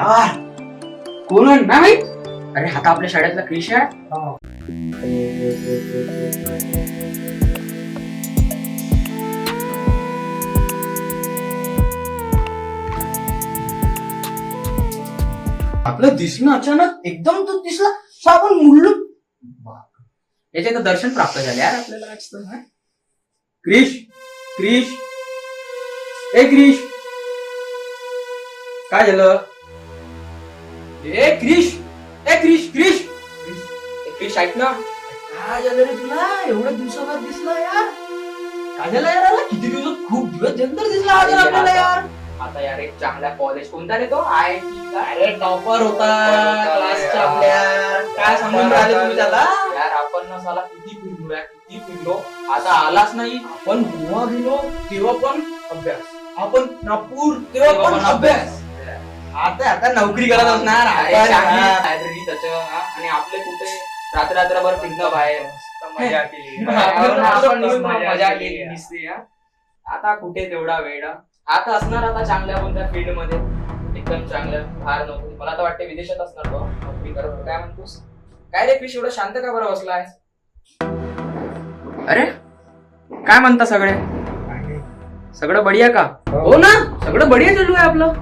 यार कोण आहे ना माहित? अरे हा तर आपल्या शाळेतला क्रिश आहे. आपलं दिसणं अचानक एकदम तो दिसला आपण मुल्लू. याचे तर दर्शन प्राप्त झाले यार आपल्याला आज तर. क्रिश क्रिश ए क्रिश काय झालं? ए क्रिश ए क्रिश क्रिश क्रिश ऐक ना. काय झालं रे तुला एवढ्या दिवसाबाद दिसला यार? काय झालं यार? आला किती दिवसात खूप दिवस नंतर दिसला आज आपल्याला यार. आता यार एक चांगला कॉलेज कोणता रे तो? IIT का? अरे टॉपर होता क्लासच्या आपल्या. काय समजून राहिले तुम्ही त्याला? यार आपण ना साला किती फिरलो यार, किती फिरलो. आता आलाच नाही. आपण गोवा गेलो तेव्हा पण अभ्यास, आपण नागपूर तेव्हा पण अभ्यास. आता आता नोकरी करत असणार लायब्ररी त्याचं आणि आपले कुठे रात्रभर फिरणं बाहेर. मजा केली. मजा केली दिसते. आता कुठे तेवढा वेळ. आता असणार आता चांगल्या कोणत्या फील्ड मध्ये एकदम चांगल्या बाहेर नोकरी. मला तर वाटते विदेशात असणार तो नोकरी करत. काय म्हणतोस? काय रे क्रिश एवढं शांत का बरं बसला आहे? अरे काय म्हणता सगळे? सगळं बढिया का? हो ना, सगळं बढिया चालू आहे आपलं.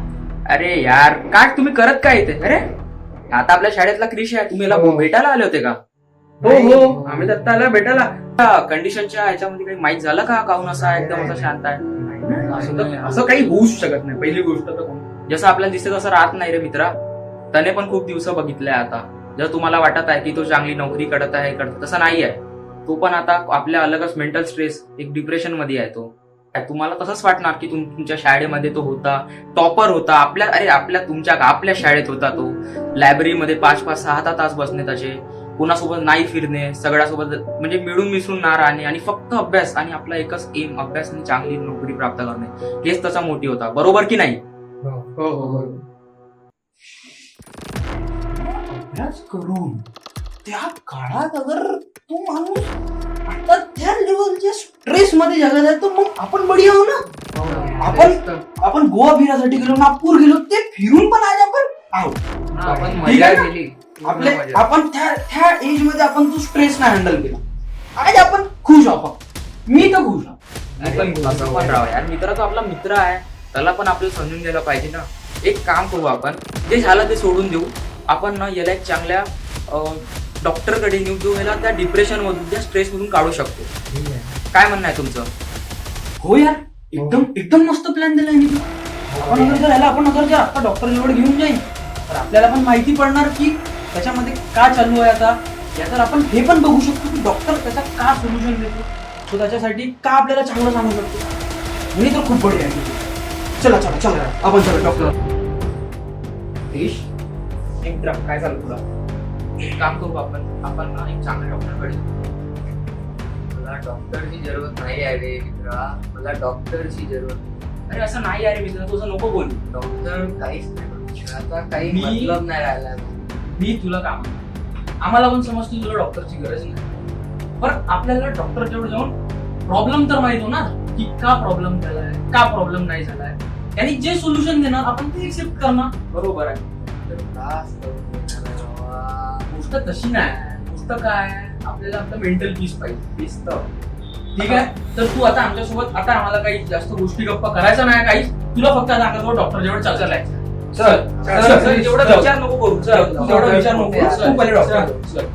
अरे यार काय तुम्ही करत काय इथे? अरे आता आपल्या शाळेतला क्रिश आहे. तुम्ही याला भेटायला आले होते का? हो हो, आम्ही दत्ता आला भेटायला. कंडिशनच्या ह्याच्यामध्ये काही माहित झालं का? काहून असा एकदम असा शांत आहे? असं काही होऊच शकत नाही. पहिली गोष्ट तर जसं आपल्याला दिसते तसं राहत नाही रे मित्रा. त्याने पण खूप दिवस बघितलंय. आता जर तुम्हाला वाटत आहे की तो चांगली नोकरी करत आहे तसं नाही आहे. तो पण आता आपल्या अलगच मेंटल स्ट्रेस एक डिप्रेशन मध्ये आहे तो. तुम्हाला तसंच वाटणार की तुमच्या शाळेमध्ये तो होता, टॉपर होता आपल्या शाळेत होता तो. लायब्ररीमध्ये 5-5, 6 तास बसणे त्याचे, कोणासोबत नाही फिरणे, सगळ्यासोबत म्हणजे मिळून मिसळून ना राहणे आणि फक्त अभ्यास आणि आपला एकच एम अभ्यास आणि चांगली नोकरी प्राप्त करणे हेच त्याचा मोटिव्ह होता. बरोबर की नाही? हो हो बरोबर. अभ्यास करून त्या काळात अगर तो माणूस आता त्या लेवलच्या स्ट्रेस मध्ये जगत आहे तर मग आपण बढिया हो ना. आपण गोवा फिरायसाठी गेलो, नागपूर गेलो, ते फिरून पण आज आपण आहोत. मजा केली. आपण त्या एज मध्ये आपण तो स्ट्रेस नाही हँडल केला. आज आपण खुश आहोत. मी तर खुश आहोत. असं पण राव यार. मित्र तो आपला मित्र आहे, त्याला पण आपल्याला समजून घ्यायला पाहिजे ना. एक काम करू आपण, जे झालं ते सोडून देऊ. आपण ना याला एक चांगल्या डॉक्टरकडे नेऊ जो याला त्या डिप्रेशन मधून त्या स्ट्रेस मधून काढू शकतो. काय म्हणणं आहे तुमचं? हो यार, एकदम एकदम मस्त प्लॅन दिलाय मी. आपण अगर जर आता डॉक्टर जवळ घेऊन जाईन तर आपल्याला पण माहिती पडणार की त्याच्यामध्ये का चालू आहे. आता याचा आपण हे पण बघू शकतो की डॉक्टर त्याचा का सोल्युशन देतो, तो त्याच्यासाठी का आपल्याला चांगलं सांगू शकतो. मी तर खूप बढिया आहे. चला चला चला आपण चला डॉक्टर. एकदम काय झालं तुला? एक काम करू आपण ना एक चांगल्या डॉक्टरकडे. मला डॉक्टरची जरूरत नाही आहे रे मित्रा, मला डॉक्टरची जरूरत. अरे असं नाही आहे मित्र, तुझं नको बोल. डॉक्टर काहीच नाही, आता काही मी- मतलब नाही राहिला. मी तुला काम, आम्हाला पण समजतो तुला डॉक्टरची गरज नाही, पण आपल्याला डॉक्टर जवळ जाऊन प्रॉब्लेम तर माहित हो ना की का प्रॉब्लेम झालाय, का प्रॉब्लेम नाही झालाय. त्यांनी जे सोल्युशन देणार आपण ते एक्सेप्ट करणार. बरोबर आहे. त्रास करून देणार आहे बाबा. गोष्ट तशी नाही. गोष्ट काय, आपल्याला आपलं मेंटल पीस पाहिजे. पीस तर ठीक आहे. तर तू आता आमच्यासोबत, आता आम्हाला काही जास्त गोष्टी गप्पा करायचा नाही काही. तुला फक्त आता आमच्यासोबत डॉक्टर जवळ चालायचं. चल, तेवढा विचार नको करू. चल, तेवढा विचार नको करू. तू पहिले डॉक्टर.